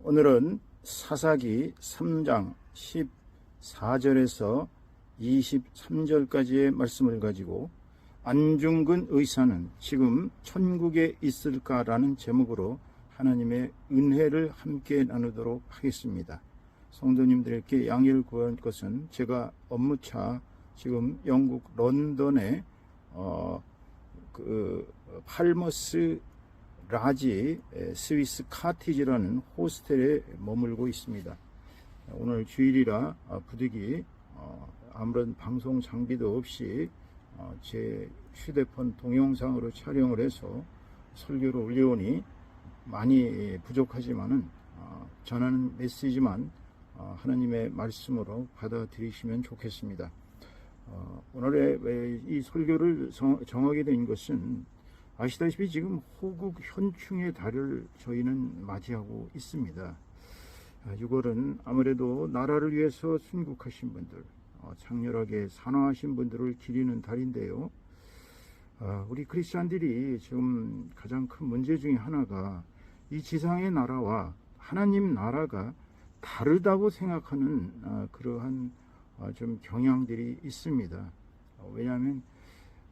오늘은 사사기 3장 14절에서 23절까지의 말씀을 가지고 안중근 의사는 지금 천국에 있을까라는 제목으로 하나님의 은혜를 함께 나누도록 하겠습니다. 성도님들께 양해를 구할 것은 제가 업무차 지금 영국 런던에 팔머스 라지 스위스 카티지라는 호스텔에 머물고 있습니다. 오늘 주일이라 부득이 아무런 방송 장비도 없이 제 휴대폰 동영상으로 촬영을 해서 설교를 올려오니 많이 부족하지만은 전하는 메시지만 하나님의 말씀으로 받아들이시면 좋겠습니다. 오늘의 이 설교를 정하게 된 것은 아시다시피 지금 호국 현충의 달을 저희는 맞이하고 있습니다. 6월은 아무래도 나라를 위해서 순국하신 분들, 장렬하게 산화하신 분들을 기리는 달인데요. 우리 크리스찬들이 지금 가장 큰 문제 중에 하나가 이 지상의 나라와 하나님 나라가 다르다고 생각하는 그러한 좀 경향들이 있습니다. 왜냐하면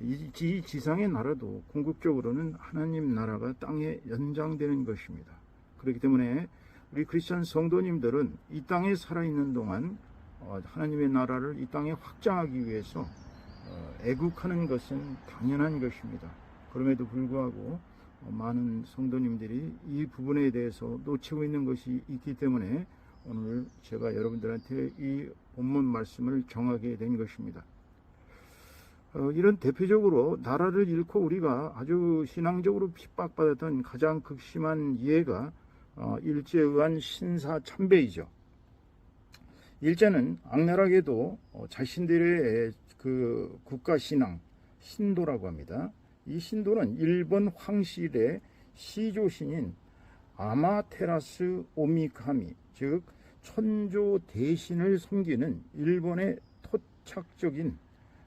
이 지상의 나라도 궁극적으로는 하나님 나라가 땅에 연장되는 것입니다. 그렇기 때문에 우리 크리스천 성도님들은 이 땅에 살아있는 동안 하나님의 나라를 이 땅에 확장하기 위해서 애국하는 것은 당연한 것입니다. 그럼에도 불구하고 많은 성도님들이 이 부분에 대해서 놓치고 있는 것이 있기 때문에 오늘 제가 여러분들한테 이 본문 말씀을 정하게 된 것입니다. 이런 대표적으로 나라를 잃고 우리가 아주 신앙적으로 핍박받았던 가장 극심한 예가 일제에 의한 신사참배이죠. 일제는 악랄하게도 자신들의 그 국가신앙 신도라고 합니다. 이 신도는 일본 황실의 시조신인 아마테라스 오미카미, 즉 천조 대신을 섬기는 일본의 토착적인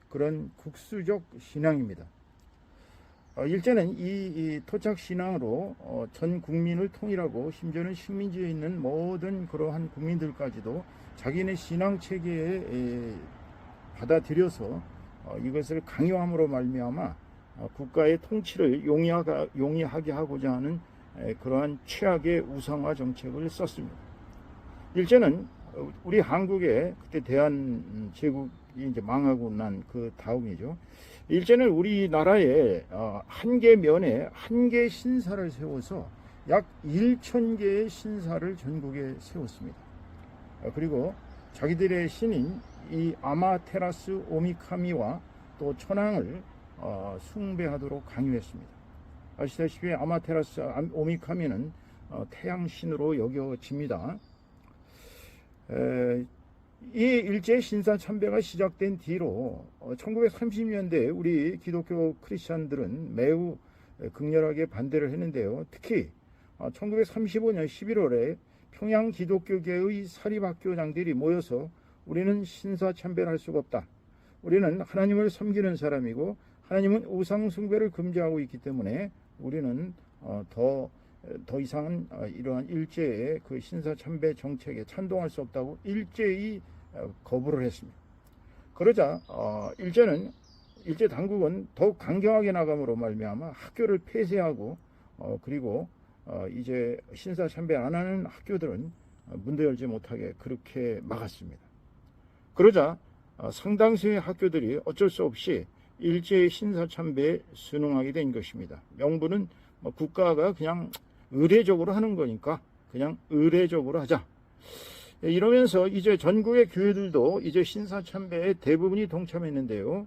그런 국수적 신앙입니다. 일제는 이 토착 신앙으로 전 국민을 통일하고 심지어는 식민지에 있는 모든 그러한 국민들까지도 자기네 신앙 체계에 받아들여서 이것을 강요함으로 말미암아 국가의 통치를 용이하게 하고자 하는 그러한 최악의 우상화 정책을 썼습니다. 일제는 우리 한국의 그때 대한 제국이 이제 망하고 난 그 다음이죠. 일제는 우리나라에 한 개 면에 한 개 신사를 세워서 약 1,000개의 신사를 전국에 세웠습니다. 그리고 자기들의 신인 이 아마테라스 오미카미와 또 천황을 숭배하도록 강요했습니다. 아시다시피 아마테라스 오미카미는 태양신으로 여겨집니다. 이 일제 신사 참배가 시작된 뒤로 1930년대에 우리 기독교 크리스찬들은 매우 극렬하게 반대를 했는데요. 특히 1935년 11월에 평양 기독교계의 사립학교장들이 모여서 우리는 신사 참배를 할 수가 없다. 우리는 하나님을 섬기는 사람이고 하나님은 우상 숭배를 금지하고 있기 때문에 우리는 더 이상은 이러한 일제의 그 신사 참배 정책에 찬동할 수 없다고 일제히 거부를 했습니다. 그러자 일제 당국은 더욱 강경하게 나감으로 말미암아 학교를 폐쇄하고 그리고 이제 신사 참배 안 하는 학교들은 문도 열지 못하게 그렇게 막았습니다. 그러자 상당수의 학교들이 어쩔 수 없이 일제의 신사 참배에 순응하게 된 것입니다. 명분은 국가가 그냥 의례적으로 하는 거니까 그냥 의례적으로 하자. 이러면서 이제 전국의 교회들도 이제 신사참배에 대부분이 동참했는데요.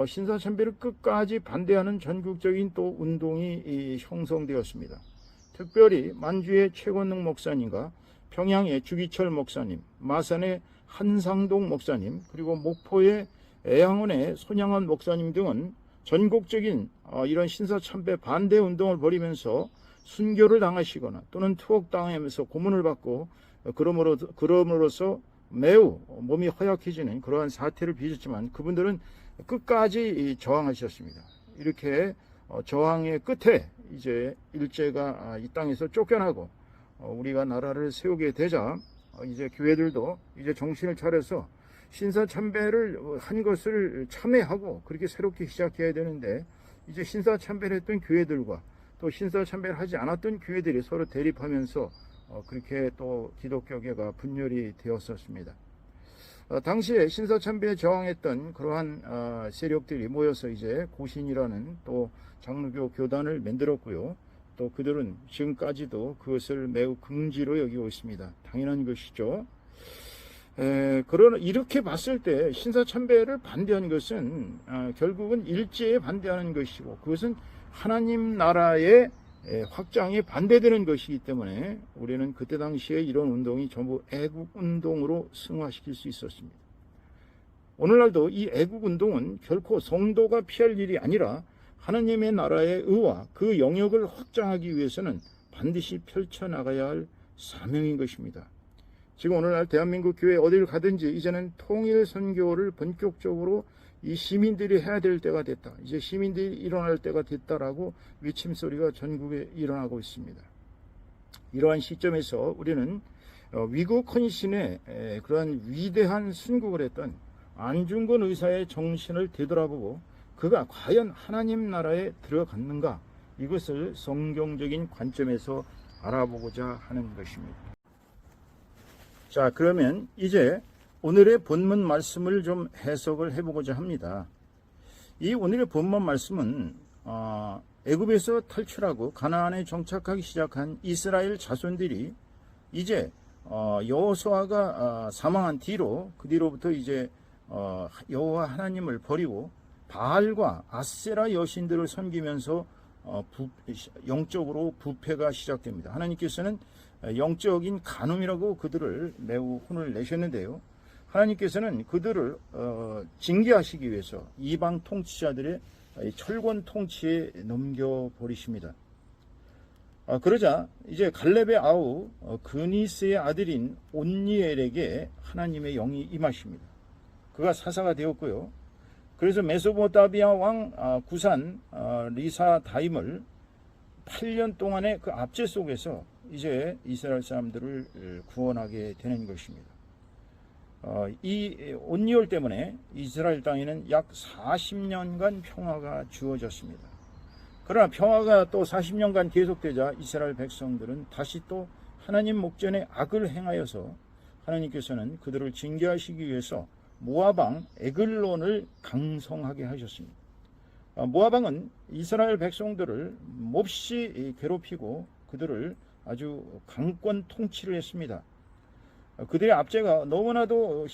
신사참배를 끝까지 반대하는 전국적인 또 운동이 형성되었습니다. 특별히 만주의 최권능 목사님과 평양의 주기철 목사님, 마산의 한상동 목사님, 그리고 목포의 애양원의 손양원 목사님 등은 전국적인 이런 신사참배 반대 운동을 벌이면서 순교를 당하시거나 또는 투옥당하면서 고문을 받고 그럼으로써 매우 몸이 허약해지는 그러한 사태를 빚었지만 그분들은 끝까지 저항하셨습니다. 이렇게 저항의 끝에 이제 일제가 이 땅에서 쫓겨나고 우리가 나라를 세우게 되자 이제 교회들도 이제 정신을 차려서 신사참배를 한 것을 참회하고 그렇게 새롭게 시작해야 되는데, 이제 신사참배를 했던 교회들과 또 신사참배를 하지 않았던 교회들이 서로 대립하면서 그렇게 또 기독교계가 분열이 되었었습니다. 당시에 신사참배에 저항했던 그러한 세력들이 모여서 이제 고신이라는 또 장로교 교단을 만들었고요. 또 그들은 지금까지도 그것을 매우 긍지로 여기고 있습니다. 당연한 것이죠. 그러나 이렇게 봤을 때 신사참배를 반대한 것은 결국은 일제에 반대하는 것이고, 그것은 하나님 나라의 확장에 반대되는 것이기 때문에 우리는 그때 당시에 이런 운동이 전부 애국운동으로 승화시킬 수 있었습니다. 오늘날도 이 애국운동은 결코 성도가 피할 일이 아니라 하나님의 나라의 의와 그 영역을 확장하기 위해서는 반드시 펼쳐나가야 할 사명인 것입니다. 지금 오늘날 대한민국 교회 어딜 가든지 이제는 통일 선교를 본격적으로 이 시민들이 해야 될 때가 됐다. 이제 시민들이 일어날 때가 됐다라고 외침소리가 전국에 일어나고 있습니다. 이러한 시점에서 우리는 위국 헌신의 그러한 위대한 순국을 했던 안중근 의사의 정신을 되돌아보고 그가 과연 하나님 나라에 들어갔는가, 이것을 성경적인 관점에서 알아보고자 하는 것입니다. 자, 그러면 이제 오늘의 본문 말씀을 좀 해석을 해보고자 합니다. 이 오늘의 본문 말씀은 애굽에서 탈출하고 가나안에 정착하기 시작한 이스라엘 자손들이 이제 여호수아가 사망한 뒤로, 그 뒤로부터 이제 여호와 하나님을 버리고 바알과 아세라 여신들을 섬기면서 영적으로 부패가 시작됩니다. 하나님께서는 영적인 간음이라고 그들을 매우 혼을 내셨는데요. 하나님께서는 그들을 징계하시기 위해서 이방 통치자들의 철권 통치에 넘겨버리십니다. 그러자 이제 갈렙의 아우 그니스의 아들인 온니엘에게 하나님의 영이 임하십니다. 그가 사사가 되었고요. 그래서 메소포타미아 왕 구산 리사다임을 8년 동안의 그 압제 속에서 이제 이스라엘 사람들을 구원하게 되는 것입니다. 이 온니엘 때문에 이스라엘 땅에는 약 40년간 평화가 주어졌습니다. 그러나 평화가 또 40년간 계속되자 이스라엘 백성들은 다시 또 하나님 목전에 악을 행하여서 하나님께서는 그들을 징계하시기 위해서 모압왕 에글론을 강성하게 하셨습니다. 모압왕은 이스라엘 백성들을 몹시 괴롭히고 그들을 아주 강권 통치를 했습니다. 그들의 압제가 너무나도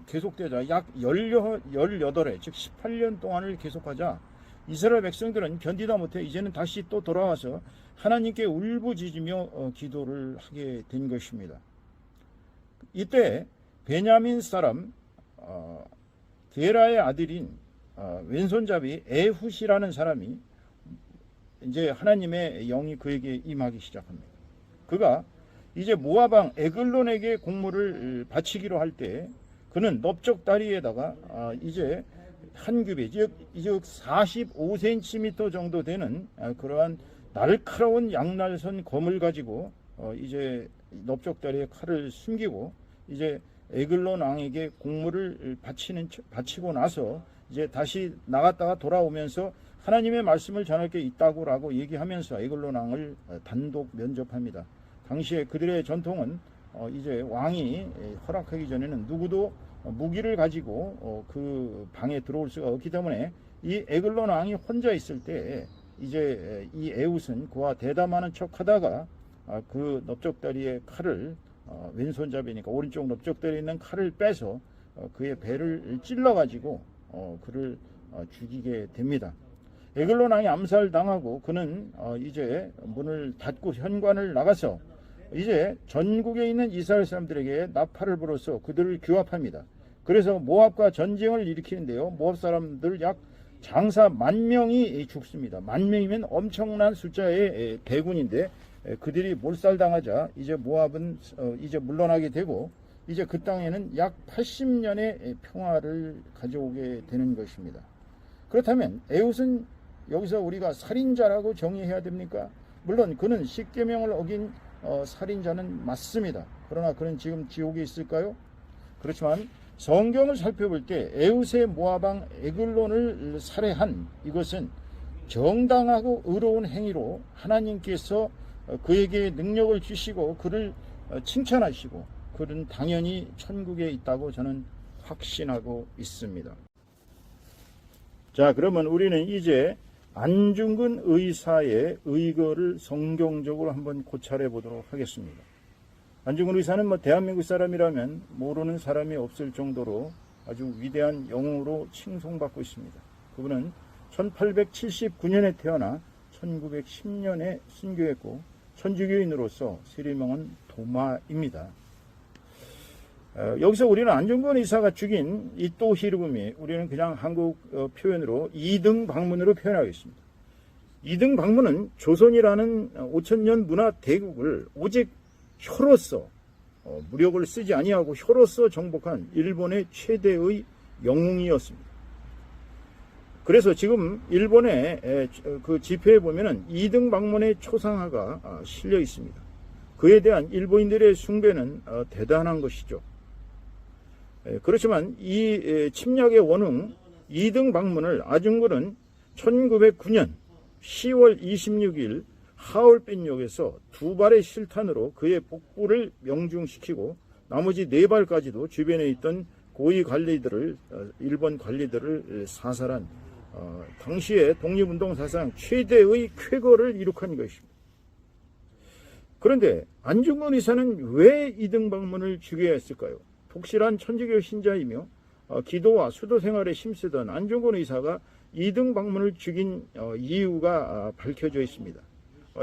계속되자 약 18회, 즉 18년 동안을 계속하자 이스라엘 백성들은 견디다 못해 이제는 다시 또 돌아와서 하나님께 울부짖으며 기도를 하게 된 것입니다. 이때 베냐민 사람 게라의 아들인 왼손잡이 에훗이라는 사람이 이제 하나님의 영이 그에게 임하기 시작합니다. 그가 이제 모압왕 에글론에게 공물을 바치기로 할 때 그는 넓적다리에다가 이제 한 규빗, 즉 45cm 정도 되는 그러한 날카로운 양날선 검을 가지고 이제 넓적다리에 칼을 숨기고 이제 에글론 왕에게 공물을 바치고 나서 이제 다시 나갔다가 돌아오면서 하나님의 말씀을 전할 게 있다고라고 얘기하면서 에글론 왕을 단독 면접합니다. 당시에 그들의 전통은 이제 왕이 허락하기 전에는 누구도 무기를 가지고 그 방에 들어올 수가 없기 때문에 이 에글론 왕이 혼자 있을 때 이제 이 에훗은 그와 대담하는 척하다가 그 넓적다리의 칼을 왼손잡이니까 오른쪽 넓적다리에 있는 칼을 빼서 그의 배를 찔러 가지고 그를 죽이게 됩니다. 에글론 왕이 암살당하고 그는 이제 문을 닫고 현관을 나가서 이제 전국에 있는 이스라엘 사람들에게 나팔을 불어서 그들을 규합합니다. 그래서 모압과 전쟁을 일으키는데요. 모압 사람들 약 장사 10,000명이 죽습니다. 10,000명이면 엄청난 숫자의 대군인데 그들이 몰살당하자 이제 모압은 이제 물러나게 되고 이제 그 땅에는 약 80년의 평화를 가져오게 되는 것입니다. 그렇다면 에훗은 여기서 우리가 살인자라고 정의해야 됩니까? 물론 그는 십계명을 어긴 살인자는 맞습니다. 그러나 그는 지금 지옥에 있을까요? 그렇지만 성경을 살펴볼 때 에웃의 모압왕 에글론을 살해한 이것은 정당하고 의로운 행위로 하나님께서 그에게 능력을 주시고 그를 칭찬하시고 그는 당연히 천국에 있다고 저는 확신하고 있습니다. 자, 그러면 우리는 이제 안중근 의사의 의거를 성경적으로 한번 고찰해 보도록 하겠습니다. 안중근 의사는 대한민국 사람이라면 모르는 사람이 없을 정도로 아주 위대한 영웅으로 칭송받고 있습니다. 그분은 1879년에 태어나 1910년에 순교했고 천주교인으로서 세례명은 도마입니다. 여기서 우리는 안중근 의사가 죽인 이토 히로부미, 우리는 그냥 한국 표현으로 이등 방문으로 표현하겠습니다. 이등 방문은 조선이라는 5000년 문화 대국을 오직 혀로서 무력을 쓰지 아니하고 혀로서 정복한 일본의 최대의 영웅이었습니다. 그래서 지금 일본의 그 지표에 보면은 이등 방문의 초상화가 실려 있습니다. 그에 대한 일본인들의 숭배는 대단한 것이죠. 그렇지만 이 침략의 원흉 이등 방문을 안중근은 1909년 10월 26일 하얼빈역에서 2발의 실탄으로 그의 복부를 명중시키고 나머지 4발까지도 주변에 있던 고위 관리들을 일본 관리들을 사살한 당시의 독립운동 사상 최대의 쾌거를 이룩한 것입니다. 그런데 안중근 의사는 왜 이등 방문을 죽여야 했을까요? 독실한 천주교 신자이며 기도와 수도 생활에 힘쓰던 안중근 의사가 이등 방문을 죽인 이유가 밝혀져 있습니다.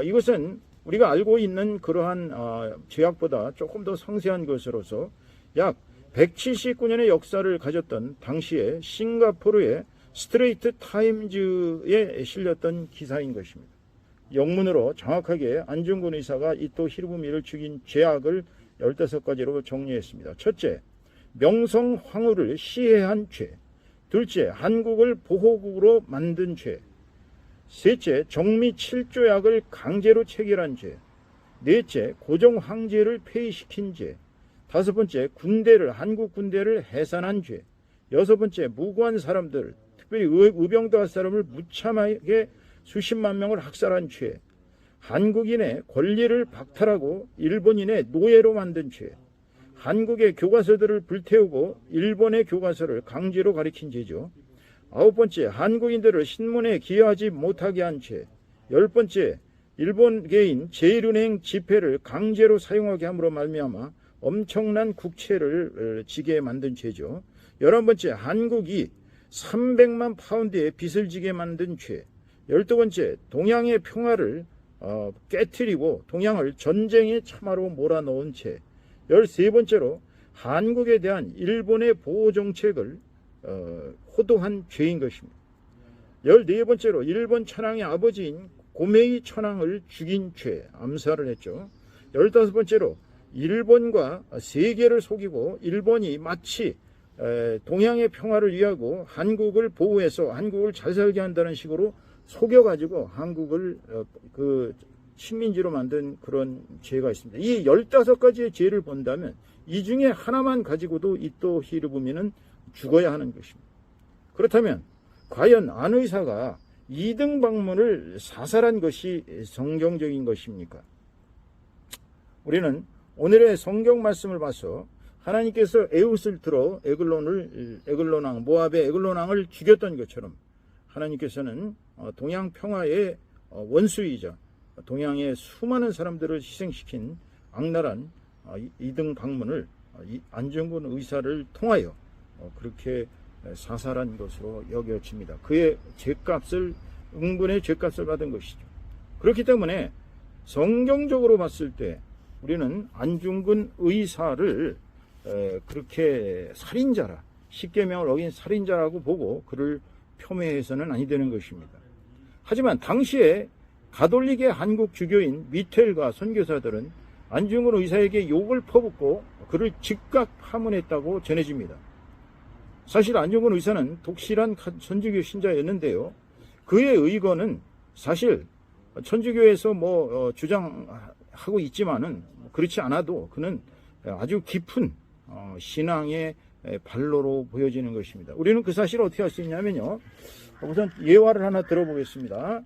이것은 우리가 알고 있는 그러한 죄악보다 조금 더 상세한 것으로서 약 179년의 역사를 가졌던 당시에 싱가포르의 스트레이트 타임즈에 실렸던 기사인 것입니다. 영문으로 정확하게 안중근 의사가 이토 히로부미를 죽인 죄악을 15가지로 정리했습니다. 첫째, 명성 황후를 시해한 죄. 둘째, 한국을 보호국으로 만든 죄. 셋째, 정미 7조약을 강제로 체결한 죄. 넷째, 고종 황제를 폐위시킨 죄. 다섯 번째, 한국 군대를 해산한 죄. 여섯 번째, 무고한 사람들, 특별히 의병대학 사람을 무참하게 수십만 명을 학살한 죄. 한국인의 권리를 박탈하고 일본인의 노예로 만든 죄. 한국의 교과서들을 불태우고 일본의 교과서를 강제로 가리킨 죄죠. 아홉 번째, 한국인들을 신문에 기여하지 못하게 한 죄. 열 번째, 일본계인 제1은행 지폐를 강제로 사용하게 함으로 말미암아 엄청난 국채를 지게 만든 죄죠. 11번째, 한국이 300만 파운드의 빚을 지게 만든 죄. 12번째, 동양의 평화를 깨트리고 동양을 전쟁의 참화로 몰아넣은 죄. 13번째로 한국에 대한 일본의 보호정책을 호도한 죄인 것입니다. 14번째로 일본 천황의 아버지인 고메이 천황을 죽인 죄, 암살을 했죠. 15번째로 일본과 세계를 속이고 일본이 마치 동양의 평화를 위하고 한국을 보호해서 한국을 잘 살게 한다는 식으로 속여가지고 한국을 식민지로 만든 그런 죄가 있습니다. 이 15가지의 죄를 본다면 이 중에 하나만 가지고도 이토 히로부미는 죽어야 하는 것입니다. 그렇다면 과연 안 의사가 2등 방문을 사살한 것이 성경적인 것입니까? 우리는 오늘의 성경 말씀을 봐서 하나님께서 에웃을 들어 에글론왕, 모압의 에글론왕을 죽였던 것처럼 하나님께서는 동양 평화의 원수이자 동양의 수많은 사람들을 희생시킨 악랄한 2등 방문을 안중근 의사를 통하여 그렇게 사살한 것으로 여겨집니다. 그의 응분의 죄값을 받은 것이죠. 그렇기 때문에 성경적으로 봤을 때 우리는 안중근 의사를 그렇게 살인자라, 십계명을 어긴 살인자라고 보고 그를 폄훼해서는 아니 되는 것입니다. 하지만 당시에 가톨릭의 한국 주교인 미텔과 선교사들은 안중근 의사에게 욕을 퍼붓고 그를 즉각 파문했다고 전해집니다. 사실 안중근 의사는 독실한 천주교 신자였는데요. 그의 의거는 사실 천주교에서 주장하는 하고 있지만은 그렇지 않아도 그는 아주 깊은 신앙의 발로로 보여지는 것입니다. 우리는 그 사실을 어떻게 할 수 있냐면요. 우선 예화를 하나 들어보겠습니다.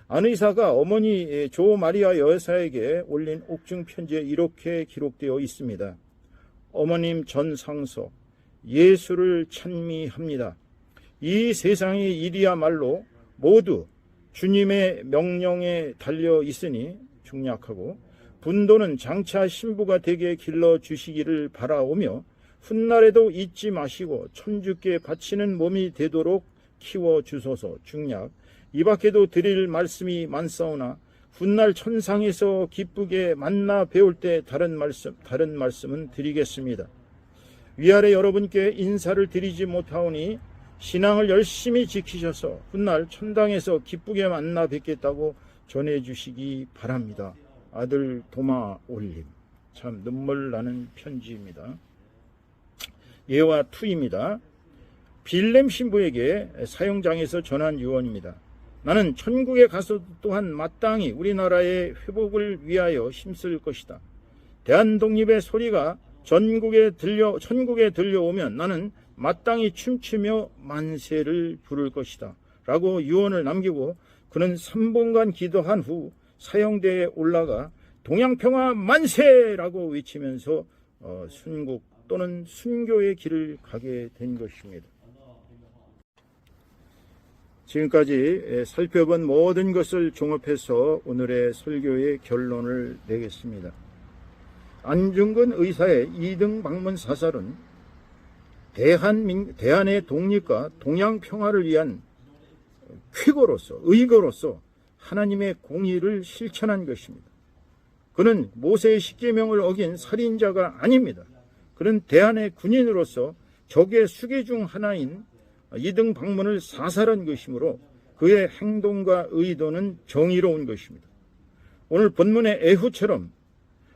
안 의사가 어머니 조 마리아 여사에게 올린 옥중 편지에 이렇게 기록되어 있습니다. 어머님 전상서 예수를 찬미합니다. 이 세상의 일이야말로 모두 주님의 명령에 달려 있으니 중략하고 분도는 장차 신부가 되게 길러주시기를 바라오며 훗날에도 잊지 마시고 천주께 바치는 몸이 되도록 키워주소서. 중략. 이 밖에도 드릴 말씀이 많사오나 훗날 천상에서 기쁘게 만나 배울 때 다른 말씀은 드리겠습니다. 위아래 여러분께 인사를 드리지 못하오니 신앙을 열심히 지키셔서 훗날 천당에서 기쁘게 만나 뵙겠다고 전해주시기 바랍니다. 아들 도마 올림. 참 눈물 나는 편지입니다. 예화 2입니다. 빌렘 신부에게 사형장에서 전한 유언입니다. 나는 천국에 가서 또한 마땅히 우리나라의 회복을 위하여 힘쓸 것이다. 대한독립의 소리가 천국에 들려오면 나는 마땅히 춤추며 만세를 부를 것이다. 라고 유언을 남기고 그는 3분간 기도한 후 사형대에 올라가 동양평화 만세라고 외치면서 순국 또는 순교의 길을 가게 된 것입니다. 지금까지 살펴본 모든 것을 종합해서 오늘의 설교의 결론을 내겠습니다. 안중근 의사의 2등 방문 사살은 대한의 독립과 동양평화를 위한 의거로서 하나님의 공의를 실천한 것입니다. 그는 모세의 십계명을 어긴 살인자가 아닙니다. 그는 대한의 군인으로서 적의 수계 중 하나인 2등 방문을 사살한 것이므로 그의 행동과 의도는 정의로운 것입니다. 오늘 본문의 애후처럼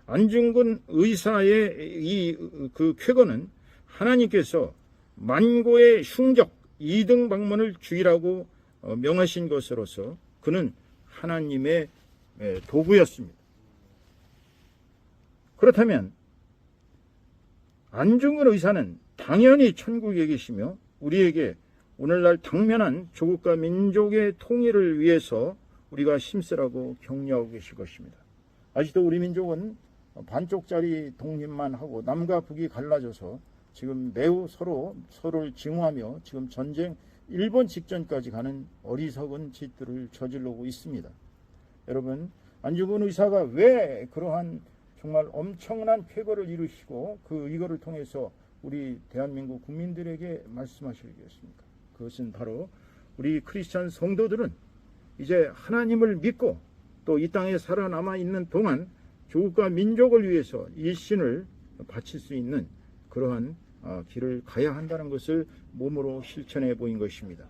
안중근 의사의 그 쾌거는 하나님께서 만고의 흉적 2등 방문을 주의라고 명하신 것으로서 그는 하나님의 도구였습니다. 그렇다면 안중근 의사는 당연히 천국에 계시며 우리에게 오늘날 당면한 조국과 민족의 통일을 위해서 우리가 힘쓰라고 격려하고 계실 것입니다. 아직도 우리 민족은 반쪽짜리 독립만 하고 남과 북이 갈라져서 지금 매우 서로를 증오하며 지금 전쟁 일본 직전까지 가는 어리석은 짓들을 저지르고 있습니다. 여러분, 안중근 의사가 왜 그러한 정말 엄청난 쾌거를 이루시고 이거를 통해서 우리 대한민국 국민들에게 말씀하시겠습니까? 그것은 바로 우리 크리스찬 성도들은 이제 하나님을 믿고 또 이 땅에 살아남아 있는 동안 조국과 민족을 위해서 일신을 바칠 수 있는 그러한 길을 가야 한다는 것을 몸으로 실천해 보인 것입니다.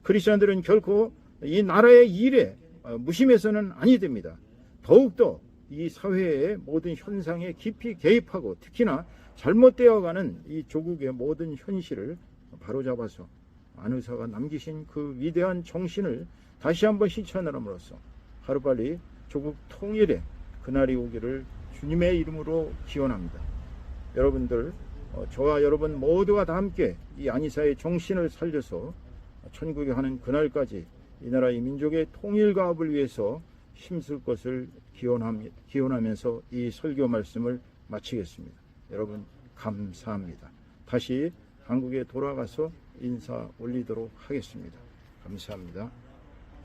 크리스찬들은 결코 이 나라의 일에 무심해서는 아니 됩니다. 더욱더 이 사회의 모든 현상에 깊이 개입하고 특히나 잘못되어가는 이 조국의 모든 현실을 바로잡아서 안 의사가 남기신 그 위대한 정신을 다시 한번 실천함으로써 하루빨리 조국 통일의 그날이 오기를 주님의 이름으로 기원합니다. 여러분들, 저와 여러분 모두가 다 함께 이 안의사의 정신을 살려서 천국에 가는 그날까지 이 나라의 민족의 통일가업을 위해서 힘쓸 것을 기원하면서 이 설교 말씀을 마치겠습니다. 여러분 감사합니다. 다시 한국에 돌아가서 인사 올리도록 하겠습니다. 감사합니다.